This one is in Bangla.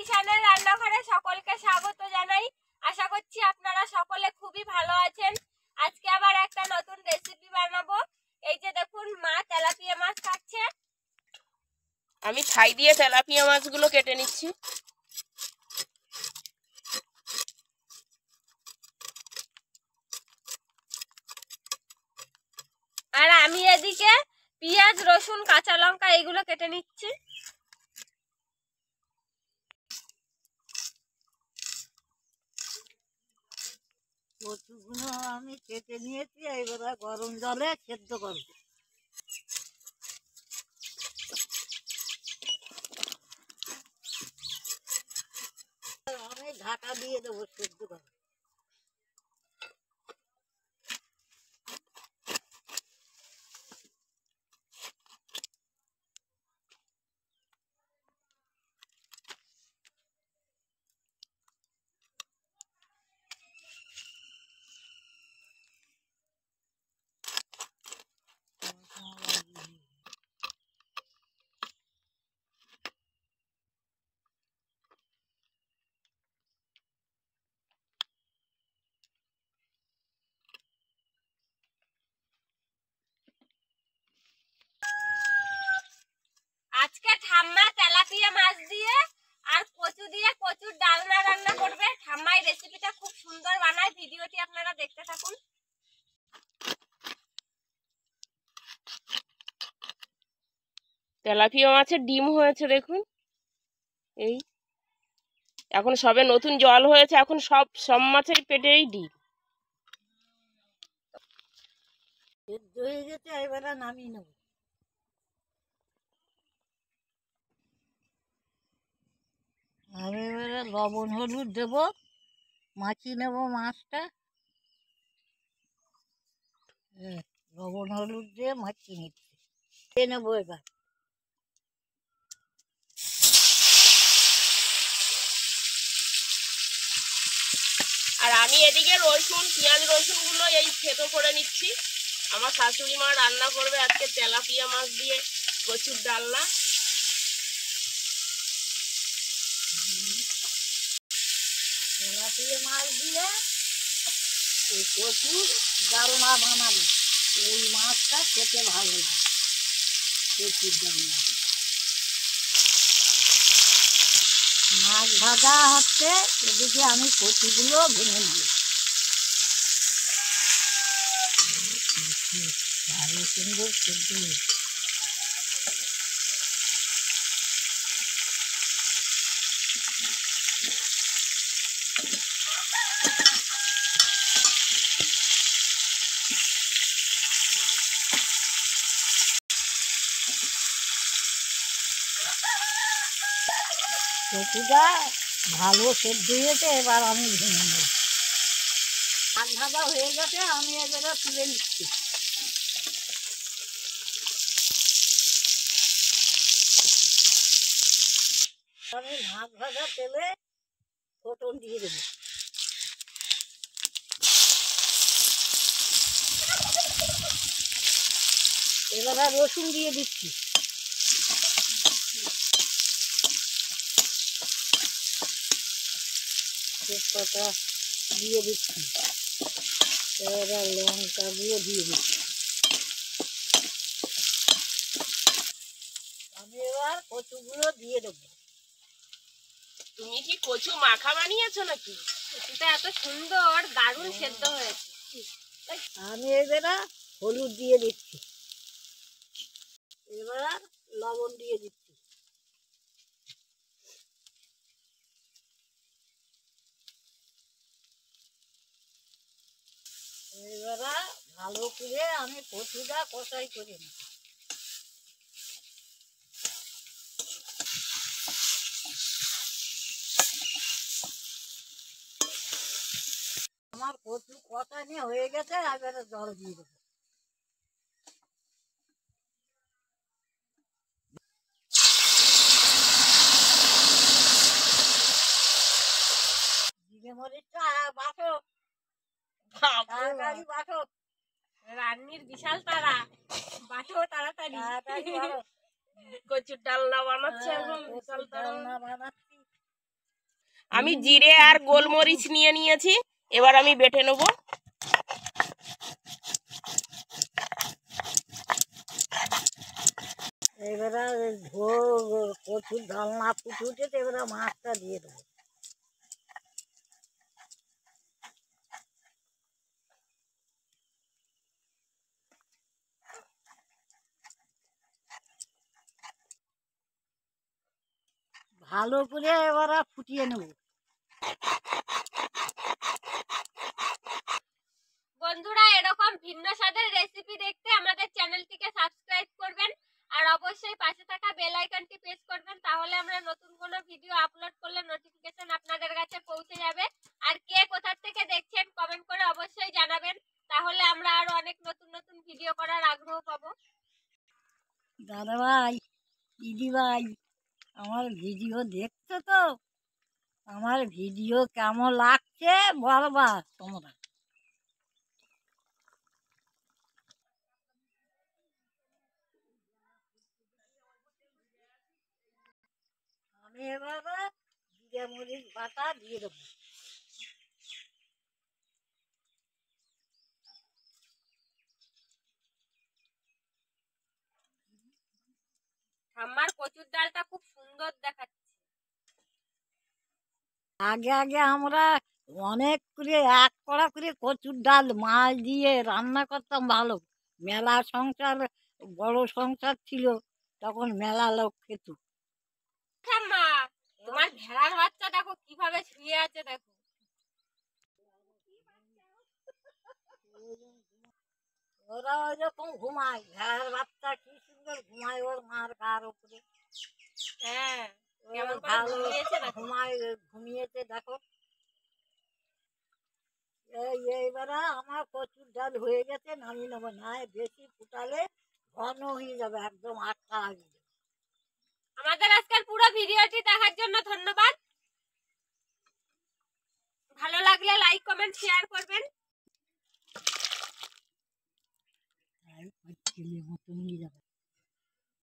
কিষানের রান্নাঘরে সকলকে স্বাগত জানাই। আশা করছি আপনারা সকলে খুবই ভালো আছেন। আজকে আবার একটা নতুন রেসিপি বানাবো। এই যে দেখুন, মা তেলাপিয়া মাছ কাটছে। আমি ছাই দিয়ে তেলাপিয়া মাছগুলো কেটে নিচ্ছি। আর আমি এদিকে পেঁয়াজ, রসুন, কাঁচা লঙ্কা এগুলো কেটে নিচ্ছি। কচুগুলো আমি কেটে নিয়েছি, এবারে গরম জলে সেদ্ধ করব। আমি ঢাকা দিয়ে দেবো সেদ্ধ করে। আজকে ঠাম্মা তেলাপিয়া মাছ দিয়ে আর কচু দিয়ে কচুর ডালনা রান্না করবে। ঠাম্মা এই রেসিপিটা খুব সুন্দর বানায়। ভিডিওটি আপনারা দেখতে থাকুন। তেলাপিয়া মাছের ডিম হয়েছে দেখুন। এই এখন সবে নতুন জল হয়েছে, এখন সব মাছের পেটেই ডিম। সেদ্ধ হয়ে গেছে, এবারে নামিয়ে নেব। আমি এবারে লবণ হলুদ দেবো, মাখিয়ে নেব মাছটা। লবণ হলুদ দিয়ে মাখিয়ে নিচ্ছি, খেয়ে নেবো এবার। আর আমি এদিকে রসুন, পেঁয়াজ, রসুনগুলো এই থেতো করে নিচ্ছি। আমার শাশুড়ি মা রান্না করবে আজকে তেলাপিয়া মাছ দিয়ে কচুর ডালনা। তেলাপিয়া মাছ দিয়ে এই কচুর ডালনা বানাবো। এই মাছটা খেতে ভালো লাগে, কচুর ডালনা। মাছ ভাজা হচ্ছে, এদিকে আমি কচুগুলো ভেঙে নেব। ভালো সুন্দর সেদ্ধ হয়েছে। কচুটা ভালো সেদ্ধ হয়েছে, এবার আমি ভেঙে নেব। মাছ ভাজা হয়ে গেছে, আমি এবারে তুলে নিচ্ছি। আমি মাছ ভাজা তেলে ফোড়ন দিয়ে দেবো। এবারে রসুন দিয়ে দিচ্ছি। তেজপাতা দিয়ে দিচ্ছি, এবারে লঙ্কাগুলো দিয়ে দিচ্ছি। আমি এবার কচুগুলো দিয়ে দেবো। তুমি কি কচু মাখা বানিয়েছো নাকি? কচুটা এত সুন্দর, দারুণ সেদ্ধ হয়েছে। আমি এবারে হলুদ দিয়ে দিচ্ছি, এবার লবণ দিয়ে দিচ্ছি। এবারে ভালো করে আমি কচুটা কষাই করে নিই। আমার কচু কষানি হয়ে গেছে, এবারে জল দিয়ে দেবো। জিরে মরিচটা বাটো, তাড়াতাড়ি বাটো। রান্নির বিশাল তারা, বাটো তাড়াতাড়ি। তাড়াতাড়ি বাটো। কচুর ডালনা বানাচ্ছে এখন, কচুর বিশাল তাড়া। ডালনা বানাচ্ছি, আমি জিরে আর গোলমরিচ নিয়ে নিয়েছি, এবার আমি বেটে নেবো। এবারে কচুর ডালনা ফুটে উঠেছে, এবারে মাছটা দিয়ে দেবো। ভালো করে এবারে ফুটিয়ে নেব। বন্ধুরা, এরকম ভিন্ন স্বাদের রেসিপি দেখতে আমাদের চ্যানেলটিকে সাবস্ক্রাইব করবেন আর অবশ্যই পাশে থাকা বেল আইকনটি প্রেস করবেন, তাহলে আমরা নতুন কোনো ভিডিও আপলোড করলে নোটিফিকেশন আপনাদের কাছে পৌঁছে যাবে। আর কে কোথা থেকে দেখছেন কমেন্ট করে অবশ্যই জানাবেন, তাহলে আমরা আরো অনেক নতুন নতুন ভিডিও করার আগ্রহ পাবো। দাদা ভাই, দিদি ভাই, আমার ভিডিও দেখছো তো? আমার ভিডিও কেমন লাগছে বলবা তোমরা। আমি এবারে জিরে মরিচ বাটা দিয়ে দেবো। আমার কচুর ডালটা খুব সুন্দর দেখাচ্ছে। আগে আগে আমরা অনেক করে এক কড়া করে কচুর ডাল মাছ দিয়ে রান্না করতাম ভালো। মেলা সংসার, বড় সংসার ছিল, তখন মেলা লোক খেত। মা, তোমার ভেড়ার বাচ্চা দেখো কিভাবে শুয়ে আছে, দেখো। ওরা ওই রকম ঘুমায়, ভেড়ার বাচ্চা কি সুন্দর ঘুমায় ওর মার গার উপরে। হ্যাঁ, ও কেমন করে ভালো ঘুমিয়েছে দেখো। ঘুমায়, ঘুমিয়েছে দেখো। এইবারে আমার কচুর ডাল হয়ে গেছে, নামিয়ে নেবো। না বেশি ফুটালে ঘন হয়ে যাবে, একদম আটকা হয়ে যাবে। আমাদের আজকের পুরো ভিডিওটি দেখার জন্য ধন্যবাদ। ভালো লাগলে লাইক কমেন্ট শেয়ার করবেন।